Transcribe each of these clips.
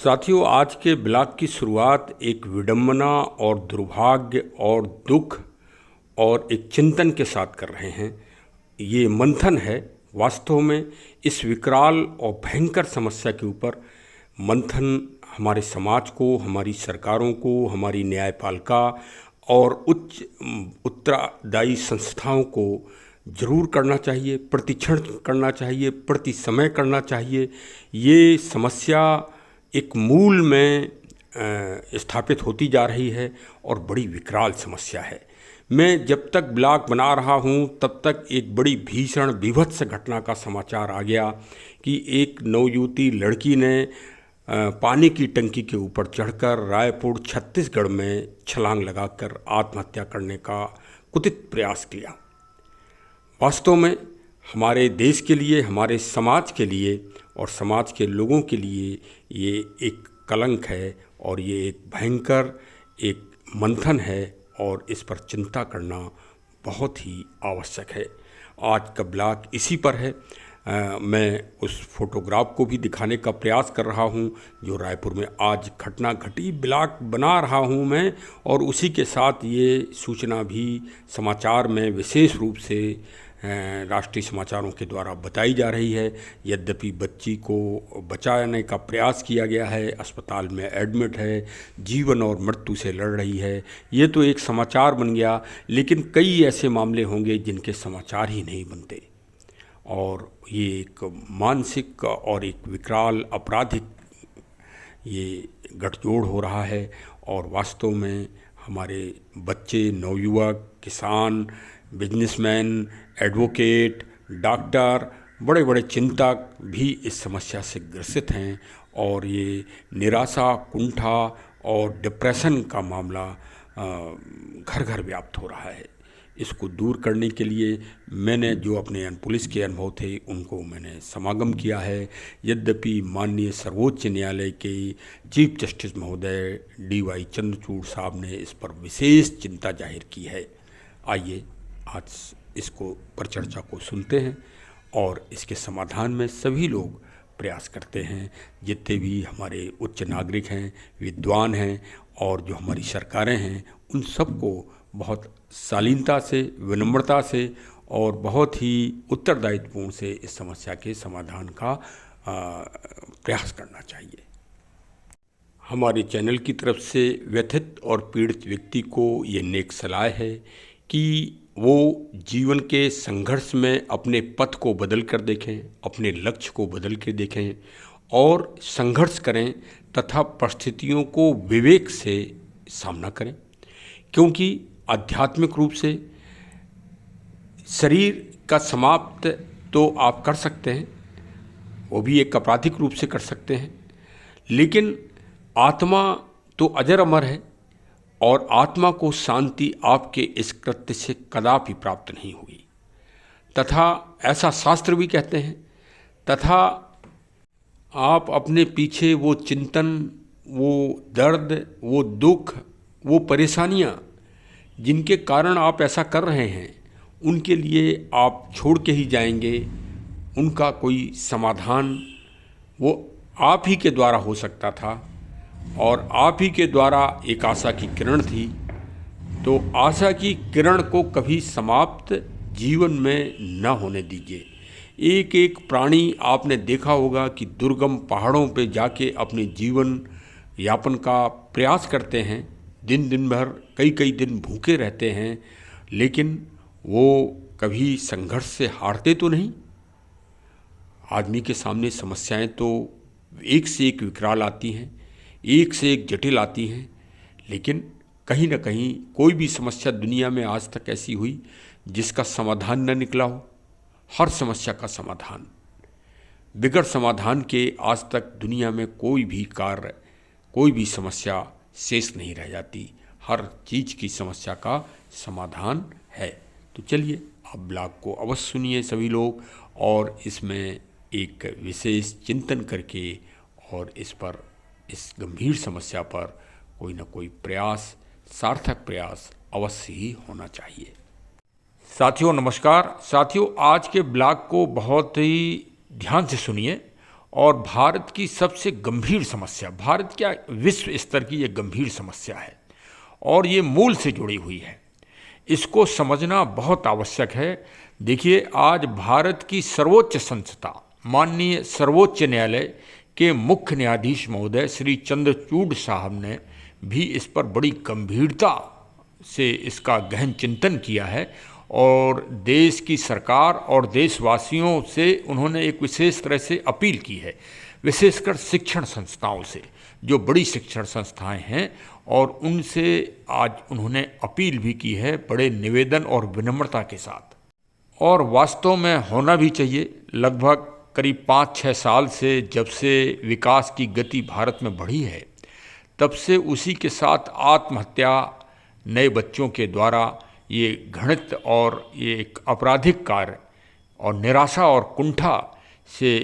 साथियों, आज के ब्लॉग की शुरुआत एक विडंबना और दुर्भाग्य और दुख और एक चिंतन के साथ कर रहे हैं। ये मंथन है। वास्तव में इस विकराल और भयंकर समस्या के ऊपर मंथन हमारे समाज को, हमारी सरकारों को, हमारी न्यायपालिका और उच्च उत्तरदायी संस्थाओं को जरूर करना चाहिए, प्रतिक्षण करना चाहिए, प्रति समय करना चाहिए। ये समस्या एक मूल में स्थापित होती जा रही है और बड़ी विकराल समस्या है। मैं जब तक ब्लॉग बना रहा हूँ तब तक एक बड़ी भीषण विभत्स घटना का समाचार आ गया कि एक नवयुवती लड़की ने पानी की टंकी के ऊपर चढ़कर रायपुर छत्तीसगढ़ में छलांग लगाकर आत्महत्या करने का कुत्सित प्रयास किया। वास्तव में हमारे देश के लिए, हमारे समाज के लिए और समाज के लोगों के लिए ये एक कलंक है और ये एक भयंकर एक मंथन है और इस पर चिंता करना बहुत ही आवश्यक है। आज का ब्लॉग इसी पर है। मैं उस फोटोग्राफ को भी दिखाने का प्रयास कर रहा हूं जो रायपुर में आज घटना घटी। ब्लॉग बना रहा हूं मैं और उसी के साथ ये सूचना भी समाचार में विशेष रूप से राष्ट्रीय समाचारों के द्वारा बताई जा रही है। यद्यपि बच्ची को बचाने का प्रयास किया गया है, अस्पताल में एडमिट है, जीवन और मृत्यु से लड़ रही है, ये तो एक समाचार बन गया। लेकिन कई ऐसे मामले होंगे जिनके समाचार ही नहीं बनते और ये एक मानसिक और एक विकराल आपराधिक ये गठजोड़ हो रहा है। और वास्तव में हमारे बच्चे, नवयुवक, किसान, बिजनेसमैन, एडवोकेट, डॉक्टर, बड़े बड़े चिंतक भी इस समस्या से ग्रसित हैं और ये निराशा, कुंठा और डिप्रेशन का मामला घर घर व्याप्त हो रहा है। इसको दूर करने के लिए मैंने जो अपने पुलिस के अनुभव थे उनको मैंने समागम किया है। यद्यपि माननीय सर्वोच्च न्यायालय के चीफ जस्टिस महोदय DY चंद्रचूड़ साहब ने इस पर विशेष चिंता जाहिर की है। आइए आज इसको पर चर्चा को सुनते हैं और इसके समाधान में सभी लोग प्रयास करते हैं। जितने भी हमारे उच्च नागरिक हैं, विद्वान हैं और जो हमारी सरकारें हैं, उन सबको बहुत शालीनता से, विनम्रता से और बहुत ही उत्तरदायित्वपूर्ण से इस समस्या के समाधान का प्रयास करना चाहिए। हमारे चैनल की तरफ से व्यथित और पीड़ित व्यक्ति को ये नेक सलाह है कि वो जीवन के संघर्ष में अपने पथ को बदल कर देखें, अपने लक्ष्य को बदल के देखें और संघर्ष करें तथा परिस्थितियों को विवेक से सामना करें। क्योंकि आध्यात्मिक रूप से शरीर का समाप्त तो आप कर सकते हैं, वो भी एक आपराधिक रूप से कर सकते हैं, लेकिन आत्मा तो अजर अमर है और आत्मा को शांति आपके इस कृत्य से कदापि प्राप्त नहीं हुई तथा ऐसा शास्त्र भी कहते हैं। तथा आप अपने पीछे वो चिंतन, वो दर्द, वो दुख, वो परेशानियां जिनके कारण आप ऐसा कर रहे हैं, उनके लिए आप छोड़ के ही जाएंगे। उनका कोई समाधान वो आप ही के द्वारा हो सकता था और आप ही के द्वारा एक आशा की किरण थी। तो आशा की किरण को कभी समाप्त जीवन में न होने दीजिए। एक एक प्राणी आपने देखा होगा कि दुर्गम पहाड़ों पे जाके अपने जीवन यापन का प्रयास करते हैं, दिन दिन भर, कई कई दिन भूखे रहते हैं, लेकिन वो कभी संघर्ष से हारते तो नहीं। आदमी के सामने समस्याएं तो एक से एक विकराल आती हैं, एक से एक जटिल आती हैं, लेकिन कहीं ना कहीं कोई भी समस्या दुनिया में आज तक ऐसी हुई जिसका समाधान न निकला हो। हर समस्या का समाधान, बिगड़ समाधान के आज तक दुनिया में कोई भी कार्य, कोई भी समस्या शेष नहीं रह जाती। हर चीज़ की समस्या का समाधान है। तो चलिए आप ब्लॉग को अवश्य सुनिए सभी लोग और इसमें एक विशेष चिंतन करके और इस पर, इस गंभीर समस्या पर कोई ना कोई प्रयास, सार्थक प्रयास अवश्य ही होना चाहिए। साथियों नमस्कार। साथियों, आज के ब्लॉग को बहुत ही ध्यान से सुनिए और भारत की सबसे गंभीर समस्या, भारत क्या विश्व स्तर की ये गंभीर समस्या है और ये मूल से जुड़ी हुई है। इसको समझना बहुत आवश्यक है। देखिए, आज भारत की सर्वोच्च संस्था माननीय सर्वोच्च न्यायालय के मुख्य न्यायाधीश महोदय श्री चंद्रचूड़ साहब ने भी इस पर बड़ी गंभीरता से इसका गहन चिंतन किया है और देश की सरकार और देशवासियों से उन्होंने एक विशेष तरह से अपील की है, विशेषकर शिक्षण संस्थाओं से, जो बड़ी शिक्षण संस्थाएं हैं, और उनसे आज उन्होंने अपील भी की है बड़े निवेदन और विनम्रता के साथ। और वास्तव में होना भी चाहिए। लगभग करीब 5-6 साल से जब से विकास की गति भारत में बढ़ी है, तब से उसी के साथ आत्महत्या नए बच्चों के द्वारा ये घृणित और ये एक आपराधिक कार्य और निराशा और कुंठा से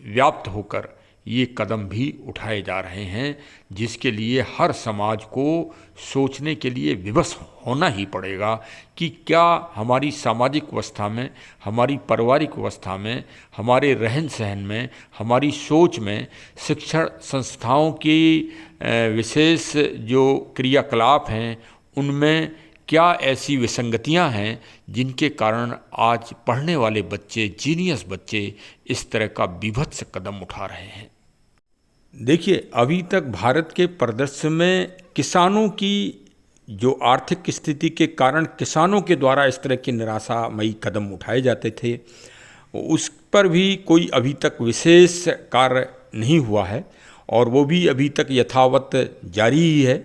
व्याप्त होकर ये कदम भी उठाए जा रहे हैं, जिसके लिए हर समाज को सोचने के लिए विवश होना ही पड़ेगा कि क्या हमारी सामाजिक व्यवस्था में, हमारी पारिवारिक व्यवस्था में, हमारे रहन सहन में, हमारी सोच में शिक्षण संस्थाओं की विशेष जो क्रियाकलाप हैं उनमें क्या ऐसी विसंगतियां हैं जिनके कारण आज पढ़ने वाले बच्चे, जीनियस बच्चे इस तरह का बीभत्स कदम उठा रहे हैं। देखिए, अभी तक भारत के परिदृश्य में किसानों की जो आर्थिक स्थिति के कारण किसानों के द्वारा इस तरह के निराशामयी कदम उठाए जाते थे, उस पर भी कोई अभी तक विशेष कार्य नहीं हुआ है और वो भी अभी तक यथावत जारी ही है।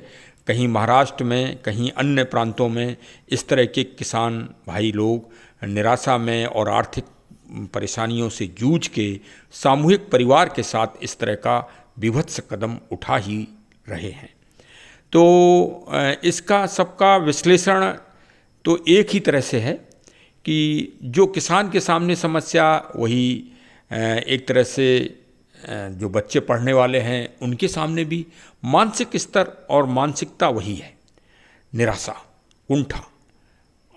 कहीं महाराष्ट्र में, कहीं अन्य प्रांतों में इस तरह के किसान भाई लोग निराशा में और आर्थिक परेशानियों से जूझ के सामूहिक परिवार के साथ इस तरह का बीभत्स कदम उठा ही रहे हैं। तो इसका सबका विश्लेषण तो एक ही तरह से है कि जो किसान के सामने समस्या, वही एक तरह से जो बच्चे पढ़ने वाले हैं उनके सामने भी मानसिक स्तर और मानसिकता वही है। निराशा, कुंठा,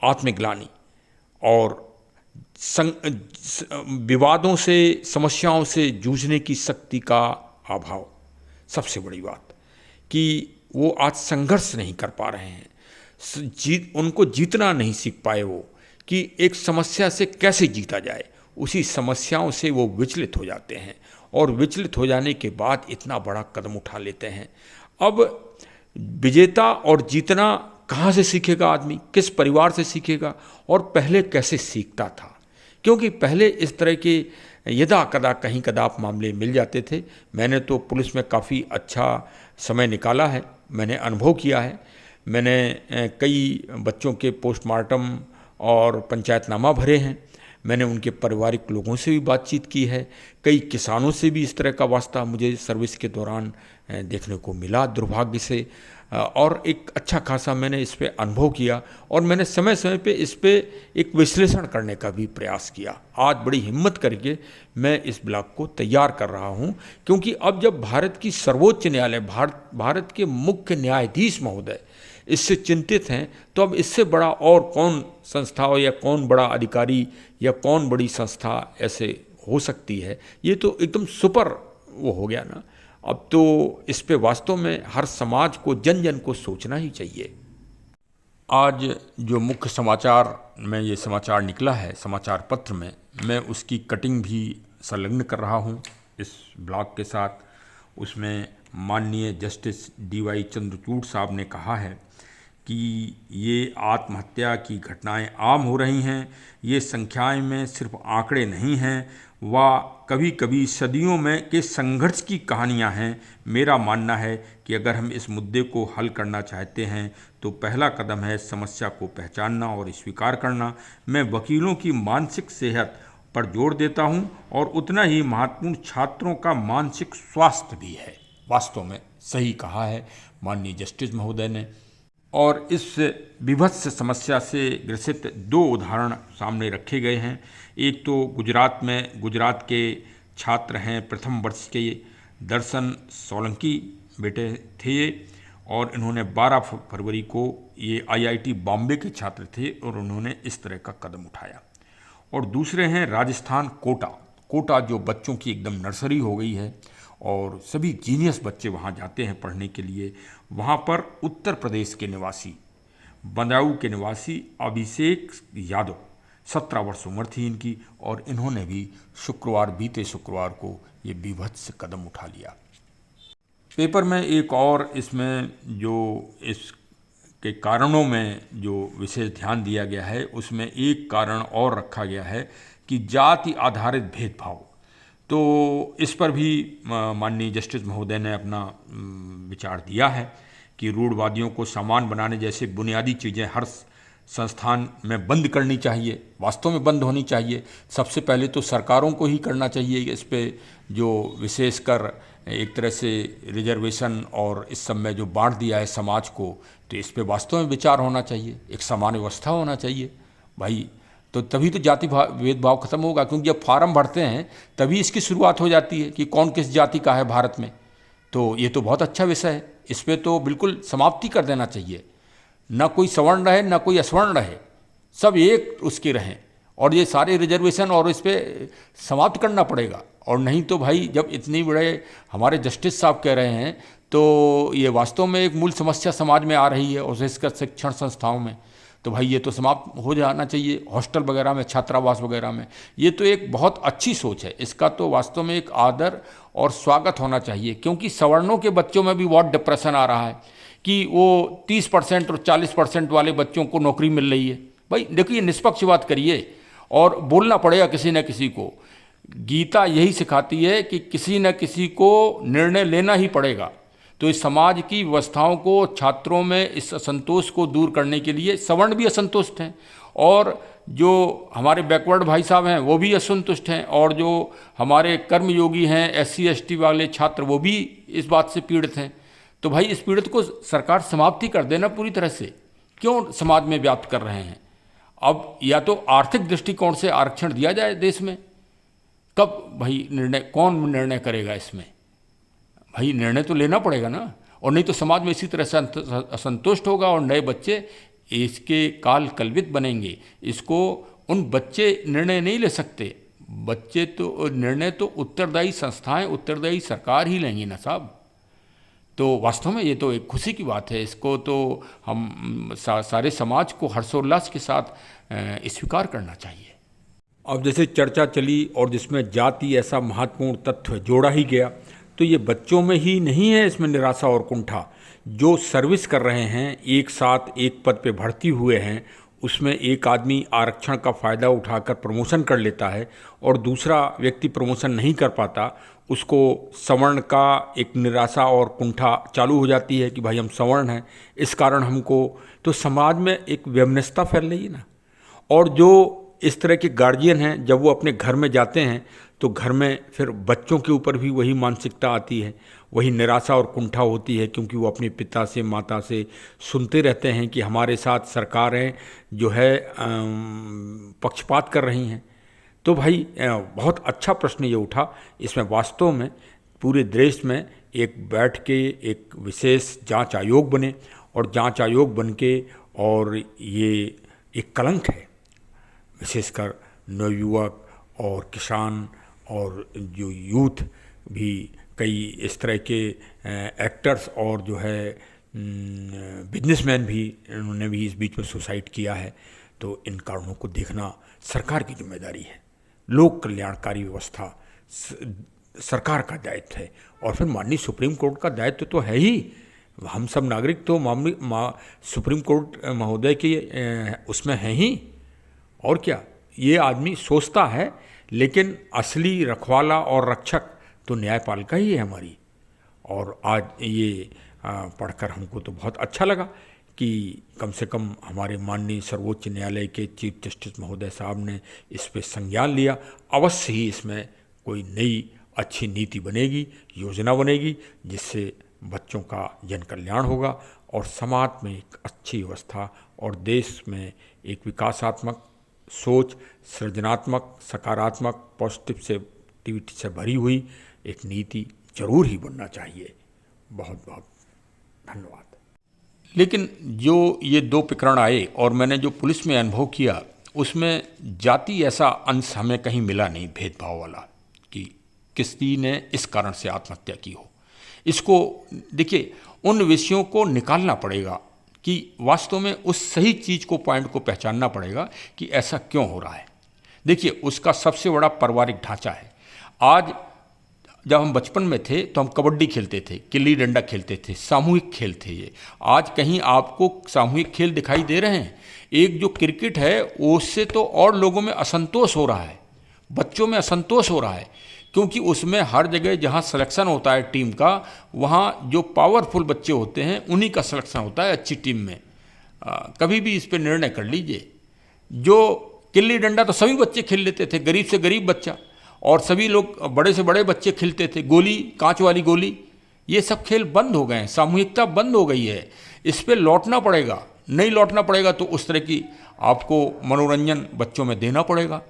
आत्मग्लानि और विवादों से, समस्याओं से जूझने की शक्ति का अभाव। सबसे बड़ी बात कि वो आज संघर्ष नहीं कर पा रहे हैं, उनको जीतना नहीं सीख पाए वो, कि एक समस्या से कैसे जीता जाए। उसी समस्याओं से वो विचलित हो जाते हैं और विचलित हो जाने के बाद इतना बड़ा कदम उठा लेते हैं। अब विजेता और जीतना कहाँ से सीखेगा आदमी, किस परिवार से सीखेगा और पहले कैसे सीखता था? क्योंकि पहले इस तरह के यदा कदा कहीं कदाप मामले मिल जाते थे। मैंने तो पुलिस में काफ़ी अच्छा समय निकाला है, मैंने अनुभव किया है। मैंने कई बच्चों के पोस्टमार्टम और पंचायतनामा भरे हैं। मैंने उनके पारिवारिक लोगों से भी बातचीत की है। कई किसानों से भी इस तरह का वास्ता मुझे सर्विस के दौरान देखने को मिला, दुर्भाग्य से। और एक अच्छा खासा मैंने इस पे अनुभव किया और मैंने समय समय पे इस पे एक विश्लेषण करने का भी प्रयास किया। आज बड़ी हिम्मत करके मैं इस ब्लॉग को तैयार कर रहा हूँ, क्योंकि अब जब भारत की सर्वोच्च न्यायालय, भारत के मुख्य न्यायाधीश महोदय इससे चिंतित हैं, तो अब इससे बड़ा और कौन संस्था या कौन बड़ा अधिकारी या कौन बड़ी संस्था ऐसे हो सकती है। ये तो एकदम सुपर वो हो गया ना। अब तो इस पे वास्तव में हर समाज को, जन जन को सोचना ही चाहिए। आज जो मुख्य समाचार में ये समाचार निकला है समाचार पत्र में, मैं उसकी कटिंग भी संलग्न कर रहा हूँ इस ब्लॉग के साथ। उसमें माननीय जस्टिस DY चंद्रचूड़ साहब ने कहा है कि ये आत्महत्या की घटनाएं आम हो रही हैं। ये संख्याएं में सिर्फ आंकड़े नहीं हैं, व कभी कभी सदियों में के संघर्ष की कहानियां हैं। मेरा मानना है कि अगर हम इस मुद्दे को हल करना चाहते हैं तो पहला कदम है समस्या को पहचानना और स्वीकार करना। मैं वकीलों की मानसिक सेहत पर जोर देता हूं और उतना ही महत्वपूर्ण छात्रों का मानसिक स्वास्थ्य भी है। वास्तव में सही कहा है माननीय जस्टिस महोदय ने। और इस विभत्स समस्या से ग्रसित 2 उदाहरण सामने रखे गए हैं। एक तो गुजरात में, गुजरात के छात्र हैं, प्रथम वर्ष के दर्शन सोलंकी बेटे थे और इन्होंने 12 फरवरी को, ये IIT बॉम्बे के छात्र थे और उन्होंने इस तरह का कदम उठाया। और दूसरे हैं राजस्थान कोटा, कोटा जो बच्चों की एकदम नर्सरी हो गई है और सभी जीनियस बच्चे वहाँ जाते हैं पढ़ने के लिए। वहाँ पर उत्तर प्रदेश के निवासी, बदायूं के निवासी अभिषेक यादव, 17 वर्ष उम्र थी इनकी, और इन्होंने भी बीते शुक्रवार को ये बीभत्स कदम उठा लिया। पेपर में एक और इसमें जो इसके कारणों में जो विशेष ध्यान दिया गया है, उसमें एक कारण और रखा गया है कि जाति आधारित भेदभाव। तो इस पर भी माननीय जस्टिस महोदय ने अपना विचार दिया है कि रूढ़वादियों को समान बनाने जैसे बुनियादी चीज़ें हर संस्थान में बंद करनी चाहिए, वास्तव में बंद होनी चाहिए। सबसे पहले तो सरकारों को ही करना चाहिए इस पे जो विशेषकर एक तरह से रिजर्वेशन और इस सब में जो बांट दिया है समाज को, तो इस पे वास्तव में विचार होना चाहिए, एक समान व्यवस्था होना चाहिए भाई। तो तभी तो जाति भेदभाव खत्म होगा, क्योंकि जब फार्म भरते हैं तभी इसकी शुरुआत हो जाती है कि कौन किस जाति का है भारत में। तो ये तो बहुत अच्छा विषय है, इस पर तो बिल्कुल समाप्ति कर देना चाहिए। ना कोई सवर्ण रहे ना कोई असवर्ण रहे, सब एक उसके रहें, और ये सारे रिजर्वेशन और इस पर समाप्त करना पड़ेगा। और नहीं तो भाई जब इतनी बड़े हमारे जस्टिस साहब कह रहे हैं तो ये वास्तव में एक मूल समस्या समाज में आ रही है, और विशेषकर शिक्षण संस्थाओं में, तो भाई ये तो समाप्त हो जाना चाहिए। हॉस्टल वगैरह में, छात्रावास वगैरह में, ये तो एक बहुत अच्छी सोच है, इसका तो वास्तव में एक आदर और स्वागत होना चाहिए। क्योंकि सवर्णों के बच्चों में भी बहुत डिप्रेशन आ रहा है कि वो 30% और 40% वाले बच्चों को नौकरी मिल रही है। भाई देखिए, निष्पक्ष बात करिए और बोलना पड़ेगा किसी न किसी को। गीता यही सिखाती है कि किसी न किसी को निर्णय लेना ही पड़ेगा। तो इस समाज की व्यवस्थाओं को, छात्रों में इस असंतोष को दूर करने के लिए सवर्ण भी असंतुष्ट हैं, और जो हमारे बैकवर्ड भाई साहब हैं वो भी असंतुष्ट हैं, और जो हमारे कर्मयोगी हैं SC ST वाले छात्र वो भी इस बात से पीड़ित हैं। तो भाई इस पीड़ित को सरकार समाप्ति कर देना पूरी तरह से, क्यों समाज में व्याप्त कर रहे हैं। अब या तो आर्थिक दृष्टिकोण से आरक्षण दिया जाए देश में, कब भाई कौन निर्णय करेगा इसमें? भाई निर्णय तो लेना पड़ेगा ना, और नहीं तो समाज में इसी तरह से असंतुष्ट होगा और नए बच्चे इसके काल कल्वित बनेंगे। इसको उन बच्चे निर्णय नहीं ले सकते, बच्चे तो निर्णय तो उत्तरदायी संस्थाएं, उत्तरदायी सरकार ही लेंगी ना साहब। तो वास्तव में ये तो एक खुशी की बात है, इसको तो हम सारे समाज को हर्षोल्लास के साथ स्वीकार करना चाहिए। अब जैसे चर्चा चली और जिसमें जाति ऐसा महत्वपूर्ण तत्व जोड़ा ही गया, तो ये बच्चों में ही नहीं है इसमें निराशा और कुंठा। जो सर्विस कर रहे हैं, एक साथ एक पद पे भर्ती हुए हैं, उसमें एक आदमी आरक्षण का फ़ायदा उठाकर प्रमोशन कर लेता है और दूसरा व्यक्ति प्रमोशन नहीं कर पाता, उसको सवर्ण का एक निराशा और कुंठा चालू हो जाती है कि भाई हम सवर्ण हैं, इस कारण हमको, तो समाज में एक वैमनस्यता फैल रही है ना। और जो इस तरह के गार्जियन हैं, जब वो अपने घर में जाते हैं तो घर में फिर बच्चों के ऊपर भी वही मानसिकता आती है, वही निराशा और कुंठा होती है, क्योंकि वो अपने पिता से, माता से सुनते रहते हैं कि हमारे साथ सरकारें जो है पक्षपात कर रही हैं। तो भाई बहुत अच्छा प्रश्न ये उठा। इसमें वास्तव में पूरे देश में एक बैठ के एक विशेष जांच आयोग बने, और जांच आयोग बन के, और ये एक कलंक है विशेषकर नवयुवक और किसान और जो यूथ भी, कई इस तरह के एक्टर्स और जो है बिजनेसमैन भी, इन्होंने भी इस बीच में सुसाइड किया है। तो इन कारणों को देखना सरकार की जिम्मेदारी है, लोक कल्याणकारी व्यवस्था सरकार का दायित्व है, और फिर माननीय सुप्रीम कोर्ट का दायित्व तो है ही। हम सब नागरिक तो सुप्रीम कोर्ट महोदय के उसमें हैं ही, और क्या। ये आदमी सोचता है, लेकिन असली रखवाला और रक्षक तो न्यायपालिका ही है हमारी। और आज ये पढ़कर हमको तो बहुत अच्छा लगा कि कम से कम हमारे माननीय सर्वोच्च न्यायालय के चीफ जस्टिस महोदय साहब ने इस पे संज्ञान लिया। अवश्य ही इसमें कोई नई अच्छी नीति बनेगी, योजना बनेगी, जिससे बच्चों का जन कल्याण होगा और समाज में एक अच्छी व्यवस्था और देश में एक विकासात्मक सोच, सृजनात्मक, सकारात्मक, पॉजिटिविटी से भरी हुई एक नीति जरूर ही बनना चाहिए। बहुत बहुत धन्यवाद। लेकिन जो ये 2 प्रकरण आए और मैंने जो पुलिस में अनुभव किया, उसमें जाति ऐसा अंश हमें कहीं मिला नहीं भेदभाव वाला। कि किसी ने इस कारण से आत्महत्या की हो। इसको देखिए, उन विषयों को निकालना पड़ेगा कि वास्तव में उस सही चीज़ को, पॉइंट को पहचानना पड़ेगा कि ऐसा क्यों हो रहा है। देखिए, उसका सबसे बड़ा पारिवारिक ढांचा है। आज जब हम बचपन में थे तो हम कबड्डी खेलते थे, गिल्ली डंडा खेलते थे, सामूहिक खेल थे ये। आज कहीं आपको सामूहिक खेल दिखाई दे रहे हैं? एक जो क्रिकेट है उससे तो और लोगों में असंतोष हो रहा है, बच्चों में असंतोष हो रहा है, क्योंकि उसमें हर जगह जहाँ सिलेक्शन होता है टीम का, वहाँ जो पावरफुल बच्चे होते हैं उन्हीं का सिलेक्शन होता है अच्छी टीम में। कभी भी इस पर निर्णय कर लीजिए। जो गिल्ली डंडा तो सभी बच्चे खेल लेते थे, गरीब से गरीब बच्चा, और सभी लोग बड़े से बड़े बच्चे खेलते थे। गोली, कांच वाली गोली, ये सब खेल बंद हो गए हैं, सामूहिकता बंद हो गई है। इस पर लौटना पड़ेगा। नहीं लौटना पड़ेगा तो उस तरह की आपको मनोरंजन बच्चों में देना पड़ेगा।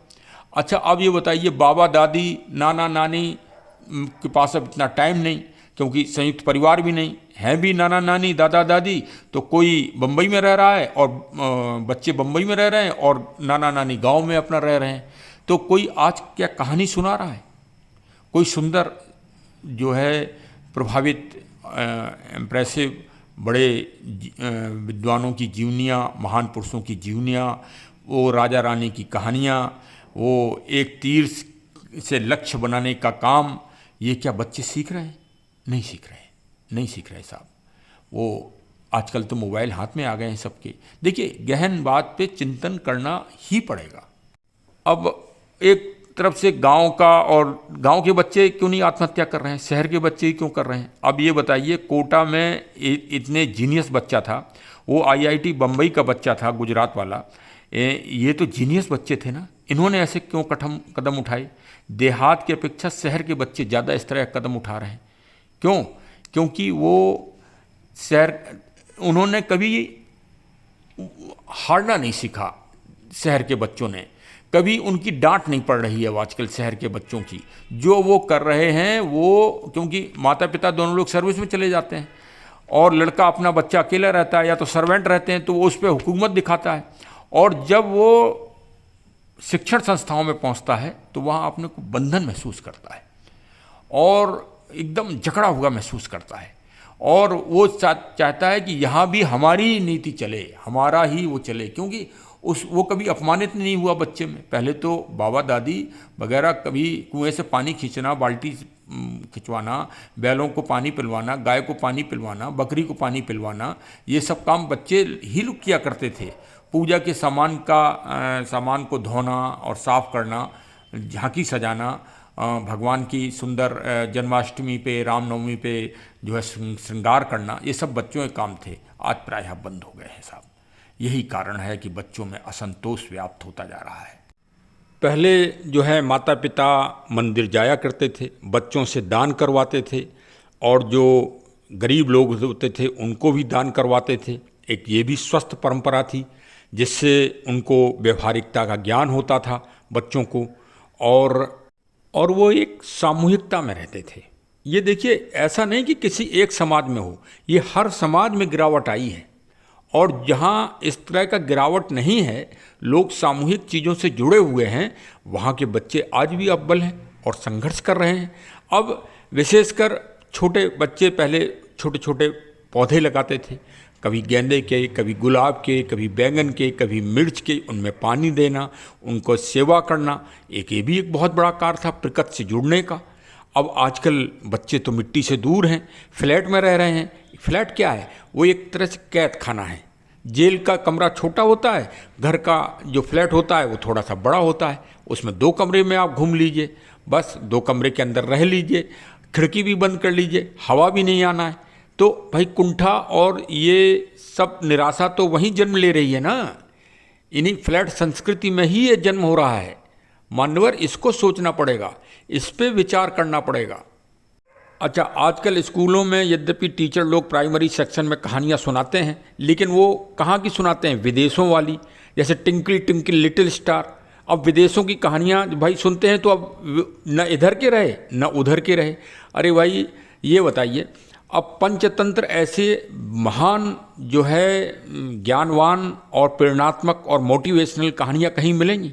अच्छा, अब ये बताइए, बाबा दादी, नाना नानी के पास अब इतना टाइम नहीं, क्योंकि संयुक्त परिवार भी नहीं है, भी नाना नानी दादा दादी, तो कोई बम्बई में रह रहा है और बच्चे बम्बई में रह रहे हैं और नाना नानी गांव में अपना रह रहे हैं। तो कोई आज क्या कहानी सुना रहा है? कोई सुंदर जो है प्रभावित, इम्प्रेसिव, बड़े विद्वानों की जीवनियाँ, महान पुरुषों की जीवनियाँ, वो राजा रानी की कहानियाँ, वो एक तीर से लक्ष्य बनाने का काम, ये क्या बच्चे सीख रहे हैं? नहीं सीख रहे, नहीं सीख रहे साहब। वो आजकल तो मोबाइल हाथ में आ गए हैं सबके। देखिए, गहन बात पे चिंतन करना ही पड़ेगा। अब एक तरफ से गांव का, और गांव के बच्चे क्यों नहीं आत्महत्या कर रहे हैं, शहर के बच्चे ही क्यों कर रहे हैं? अब ये बताइए, कोटा में इतने जीनियस बच्चा था, वो आईआईटी बम्बई का बच्चा था, गुजरात वाला, ये तो जीनियस बच्चे थे ना, इन्होंने ऐसे क्यों कदम उठाए? देहात की अपेक्षा शहर के बच्चे ज़्यादा इस तरह कदम उठा रहे हैं। क्यों? क्योंकि वो शहर, उन्होंने कभी हारना नहीं सीखा। शहर के बच्चों ने कभी, उनकी डांट नहीं पड़ रही है आजकल शहर के बच्चों की। जो वो कर रहे हैं वो, क्योंकि माता पिता दोनों लोग सर्विस में चले जाते हैं और लड़का अपना बच्चा अकेला रहता है या तो सर्वेंट रहते हैं, तो वो उस पर हुकूमत दिखाता है। और जब वो शिक्षण संस्थाओं में पहुंचता है तो वहाँ अपने को बंधन महसूस करता है और एकदम जकड़ा हुआ महसूस करता है, और वो चाहता है कि यहाँ भी हमारी नीति चले, हमारा ही वो चले, क्योंकि वो कभी अपमानित नहीं हुआ बच्चे में। पहले तो बाबा दादी वगैरह कभी कुएं से पानी खींचना, बाल्टी खिंचवाना, बैलों को पानी पिलवाना, गाय को पानी पिलवाना, बकरी को पानी पिलवाना, ये सब काम बच्चे ही लोग किया करते थे। पूजा के सामान को धोना और साफ करना, झांकी सजाना, भगवान की सुंदर जन्माष्टमी पे, रामनवमी पे जो है श्रृंगार करना, ये सब बच्चों के काम थे। आज प्रायः बंद हो गए हैं साहब। यही कारण है कि बच्चों में असंतोष व्याप्त होता जा रहा है। पहले जो है माता पिता मंदिर जाया करते थे, बच्चों से दान करवाते थे, और जो गरीब लोग होते थे उनको भी दान करवाते थे। एक ये भी स्वस्थ परंपरा थी, जिससे उनको व्यवहारिकता का ज्ञान होता था बच्चों को, और वो एक सामूहिकता में रहते थे। ये देखिए, ऐसा नहीं कि किसी एक समाज में हो, ये हर समाज में गिरावट आई है। और जहाँ इस तरह का गिरावट नहीं है, लोग सामूहिक चीज़ों से जुड़े हुए हैं, वहाँ के बच्चे आज भी अव्वल हैं और संघर्ष कर रहे हैं। अब विशेषकर छोटे बच्चे पहले छोटे छोटे पौधे लगाते थे, कभी गेंदे के, कभी गुलाब के, कभी बैंगन के, कभी मिर्च के, उनमें पानी देना, उनको सेवा करना, ये भी एक बहुत बड़ा कार्य था प्रकृति से जुड़ने का। अब आजकल बच्चे तो मिट्टी से दूर हैं, फ्लैट में रह रहे हैं। फ्लैट क्या है? वो एक तरह से कैद खाना है। जेल का कमरा छोटा होता है, घर का जो फ्लैट होता है वो थोड़ा सा बड़ा होता है। उसमें 2 कमरे में आप घूम लीजिए, बस 2 कमरे के अंदर रह लीजिए, खिड़की भी बंद कर लीजिए, हवा भी नहीं आना है। तो भाई कुंठा और ये सब निराशा तो वहीं जन्म ले रही है ना, इन्हीं फ्लैट संस्कृति में ही ये जन्म हो रहा है। मानवर, इसको सोचना पड़ेगा, इस पे विचार करना पड़ेगा। अच्छा, आजकल स्कूलों में यद्यपि टीचर लोग प्राइमरी सेक्शन में कहानियाँ सुनाते हैं, लेकिन वो कहाँ की सुनाते हैं? विदेशों वाली, जैसे टिंकल टिंकल लिटिल स्टार। अब विदेशों की कहानियाँ भाई सुनते हैं तो अब न इधर के रहे न उधर के रहे। अरे भाई, ये बताइए, अब पंचतंत्र ऐसे महान जो है ज्ञानवान और प्रेरणात्मक और मोटिवेशनल कहानियाँ कहीं मिलेंगी,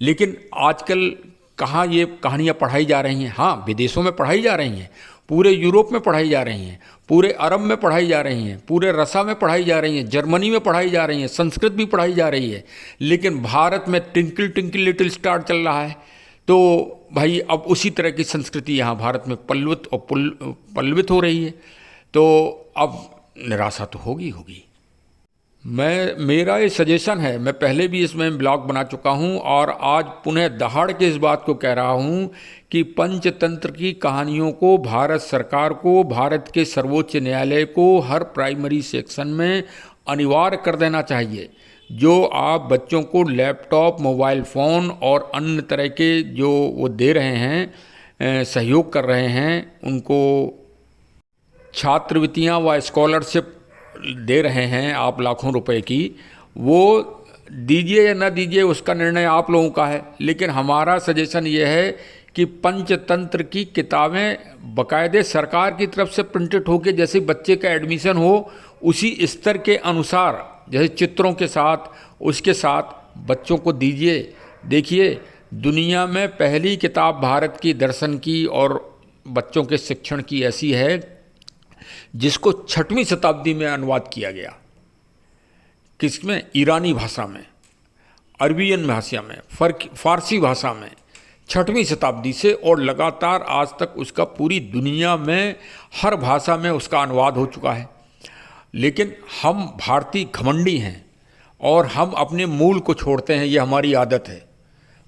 लेकिन आजकल कहाँ ये कहानियाँ पढ़ाई जा रही हैं? हाँ, विदेशों में पढ़ाई जा रही हैं, पूरे यूरोप में पढ़ाई जा रही हैं, पूरे अरब में पढ़ाई जा रही हैं, पूरे रसा में पढ़ाई जा रही हैं, जर्मनी में पढ़ाई जा रही हैं, संस्कृत भी पढ़ाई जा रही है। लेकिन भारत में ट्विंकल ट्विंकल लिटिल स्टार चल रहा है। तो भाई अब उसी तरह की संस्कृति यहाँ भारत में पल्लवित हो रही है। तो अब निराशा तो होगी होगी। मेरा ये सजेशन है, मैं पहले भी इसमें ब्लॉग बना चुका हूँ और आज पुनः दहाड़ के इस बात को कह रहा हूँ कि पंचतंत्र की कहानियों को भारत सरकार को, भारत के सर्वोच्च न्यायालय को हर प्राइमरी सेक्शन में अनिवार्य कर देना चाहिए। जो आप बच्चों को लैपटॉप, मोबाइल फ़ोन और अन्य तरह के जो वो दे रहे हैं, सहयोग कर रहे हैं, उनको छात्रवृत्तियाँ व स्कॉलरशिप दे रहे हैं आप लाखों रुपए की, वो दीजिए या ना दीजिए उसका निर्णय आप लोगों का है। लेकिन हमारा सजेशन ये है कि पंचतंत्र की किताबें बाकायदे सरकार की तरफ से प्रिंटेड होकर, जैसे बच्चे का एडमिशन हो उसी स्तर के अनुसार, जैसे चित्रों के साथ उसके साथ बच्चों को दीजिए। देखिए, दुनिया में पहली किताब भारत की दर्शन की और बच्चों के शिक्षण की ऐसी है जिसको 6वीं शताब्दी में अनुवाद किया गया। किसमें? ईरानी भाषा में, अरबियन भाषा में, फारसी भाषा में, 6वीं शताब्दी से, और लगातार आज तक उसका पूरी दुनिया में हर भाषा में उसका अनुवाद हो चुका है। लेकिन हम भारतीय घमंडी हैं और हम अपने मूल को छोड़ते हैं। ये हमारी आदत है,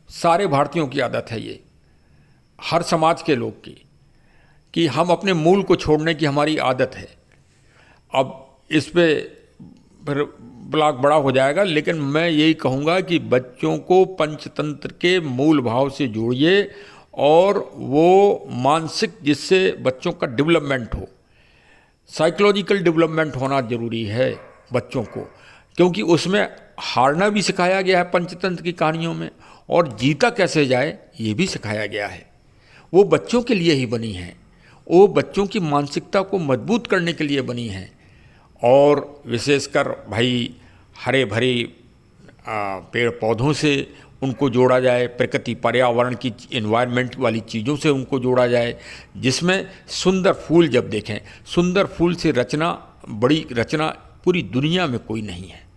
सारे भारतीयों की आदत है ये, हर समाज के लोग की, कि हम अपने मूल को छोड़ने की हमारी आदत है। अब इस पे फिर ब्लॉग बड़ा हो जाएगा, लेकिन मैं यही कहूँगा कि बच्चों को पंचतंत्र के मूल भाव से जोड़िए और वो मानसिक, जिससे बच्चों का डेवलपमेंट हो, साइकोलॉजिकल डेवलपमेंट होना ज़रूरी है बच्चों को, क्योंकि उसमें हारना भी सिखाया गया है पंचतंत्र की कहानियों में, और जीता कैसे जाए ये भी सिखाया गया है। वो बच्चों के लिए ही बनी है, वो बच्चों की मानसिकता को मजबूत करने के लिए बनी है। और विशेषकर भाई हरे भरे पेड़ पौधों से उनको जोड़ा जाए, प्रकृति पर्यावरण की एनवायरनमेंट वाली चीज़ों से उनको जोड़ा जाए, जिसमें सुंदर फूल जब देखें, सुंदर फूल से रचना, बड़ी रचना पूरी दुनिया में कोई नहीं है।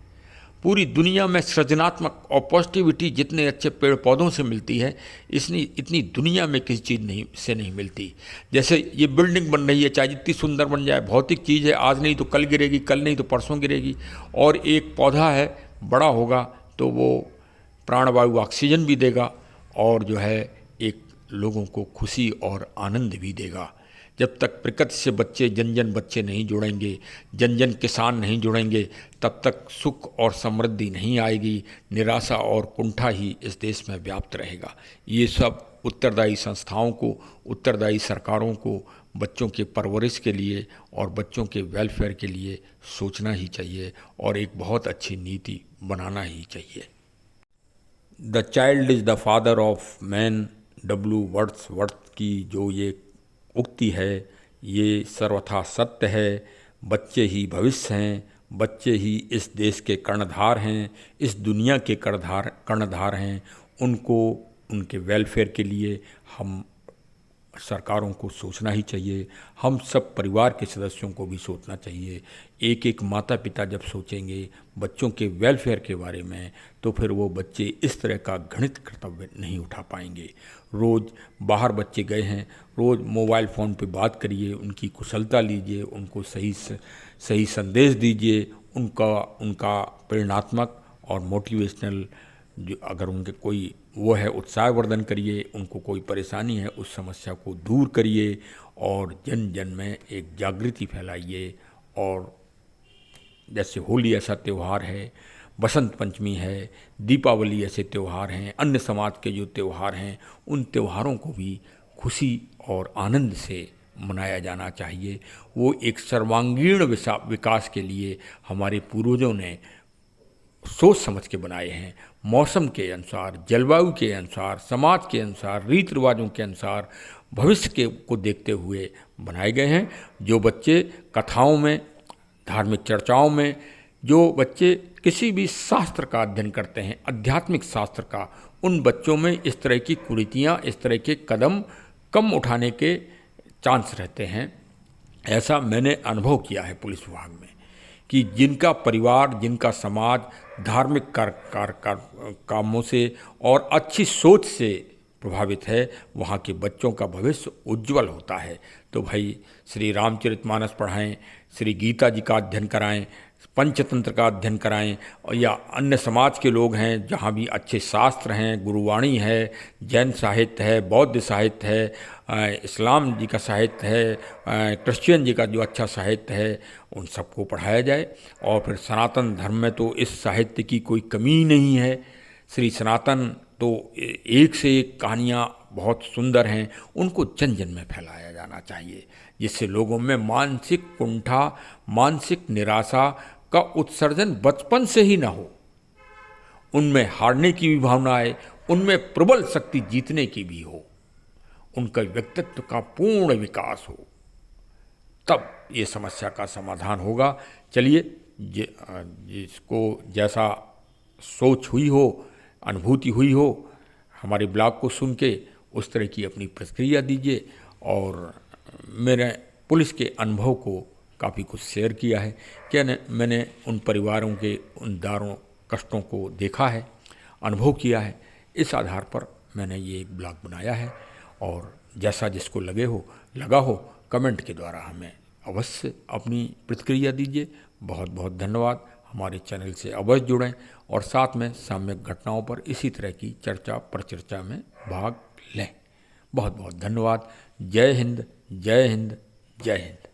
पूरी दुनिया में सृजनात्मक और पॉजिटिविटी जितने अच्छे पेड़ पौधों से मिलती है, इतनी दुनिया में किसी चीज़ से नहीं मिलती। जैसे ये बिल्डिंग बन रही है, चाहे जितनी सुंदर बन जाए, भौतिक चीज़ है, आज नहीं तो कल गिरेगी, कल नहीं तो परसों गिरेगी। और एक पौधा है, बड़ा होगा तो वो प्राणवायु ऑक्सीजन भी देगा और जो है एक लोगों को खुशी और आनंद भी देगा। जब तक प्रकृति से बच्चे, जन जन बच्चे नहीं जुड़ेंगे, जन जन किसान नहीं जुड़ेंगे, तब तक सुख और समृद्धि नहीं आएगी। निराशा और कुंठा ही इस देश में व्याप्त रहेगा। ये सब उत्तरदायी संस्थाओं को, उत्तरदायी सरकारों को बच्चों के परवरिश के लिए और बच्चों के वेलफेयर के लिए सोचना ही चाहिए और एक बहुत अच्छी नीति बनाना ही चाहिए। The child is the father of man, W Wordsworth की जो ये उक्ति है, ये सर्वथा सत्य है। बच्चे ही भविष्य हैं, बच्चे ही इस देश के कर्णधार हैं, इस दुनिया के कर्णधार हैं। उनको, उनके वेलफेयर के लिए हम सरकारों को सोचना ही चाहिए। हम सब परिवार के सदस्यों को भी सोचना चाहिए। एक एक माता पिता जब सोचेंगे बच्चों के वेलफेयर के बारे में, तो फिर वो बच्चे इस तरह का घृणित कर्तव्य नहीं उठा पाएंगे। रोज़ बाहर बच्चे गए हैं, रोज़ मोबाइल फ़ोन पे बात करिए, उनकी कुशलता लीजिए, उनको सही संदेश दीजिए, उनका प्रेरणात्मक और मोटिवेशनल, जो अगर उनके कोई वो है, उत्साहवर्धन करिए। उनको कोई परेशानी है, उस समस्या को दूर करिए और जन जन में एक जागृति फैलाइए। और जैसे होली ऐसा त्यौहार है, बसंत पंचमी है, दीपावली ऐसे त्यौहार हैं, अन्य समाज के जो त्यौहार हैं, उन त्यौहारों को भी खुशी और आनंद से मनाया जाना चाहिए। वो एक सर्वांगीण विकास के लिए हमारे पूर्वजों ने सोच समझ के बनाए हैं। मौसम के अनुसार, जलवायु के अनुसार, समाज के अनुसार, रीति रिवाजों के अनुसार, भविष्य को देखते हुए बनाए गए हैं। जो बच्चे कथाओं में, धार्मिक चर्चाओं में, जो बच्चे किसी भी शास्त्र का अध्ययन करते हैं, आध्यात्मिक शास्त्र का, उन बच्चों में इस तरह की कुरीतियाँ, इस तरह के कदम कम उठाने के चांस रहते हैं। ऐसा मैंने अनुभव किया है पुलिस विभाग में कि जिनका परिवार, जिनका समाज धार्मिक कामों से और अच्छी सोच से प्रभावित है, वहाँ के बच्चों का भविष्य उज्जवल होता है। तो भाई श्री रामचरितमानस पढ़ाएं, श्री गीता जी का अध्ययन कराएं, पंचतंत्र का अध्ययन कराएं, और या अन्य समाज के लोग हैं जहाँ भी अच्छे शास्त्र हैं, गुरुवाणी है, जैन साहित्य है, बौद्ध साहित्य है, इस्लाम जी का साहित्य है, क्रिश्चियन जी का जो अच्छा साहित्य है, उन सबको पढ़ाया जाए। और फिर सनातन धर्म में तो इस साहित्य की कोई कमी नहीं है। श्री सनातन तो एक से एक कहानियाँ बहुत सुंदर हैं, उनको जन जन में फैलाया जाना चाहिए, जिससे लोगों में मानसिक कुंठा, मानसिक निराशा का उत्सर्जन बचपन से ही ना हो, उनमें हारने की भी भावना आए, उनमें प्रबल शक्ति जीतने की भी हो, उनका व्यक्तित्व का पूर्ण विकास हो, तब ये समस्या का समाधान होगा। चलिए, जिसको जैसा सोच हुई हो, अनुभूति हुई हो, हमारे ब्लॉग को सुन के उस तरह की अपनी प्रतिक्रिया दीजिए। और मेरे पुलिस के अनुभव को काफ़ी कुछ शेयर किया है, क्या मैंने उन परिवारों के उन दारुण कष्टों को देखा है, अनुभव किया है। इस आधार पर मैंने ये एक ब्लॉग बनाया है, और जैसा जिसको लगा हो कमेंट के द्वारा हमें अवश्य अपनी प्रतिक्रिया दीजिए। बहुत बहुत धन्यवाद। हमारे चैनल से अवश्य जुड़ें और साथ में साम्यक घटनाओं पर इसी तरह की चर्चा परिचर्चा में भाग लें। बहुत बहुत धन्यवाद। जय हिंद, जय हिंद, जय हिंद।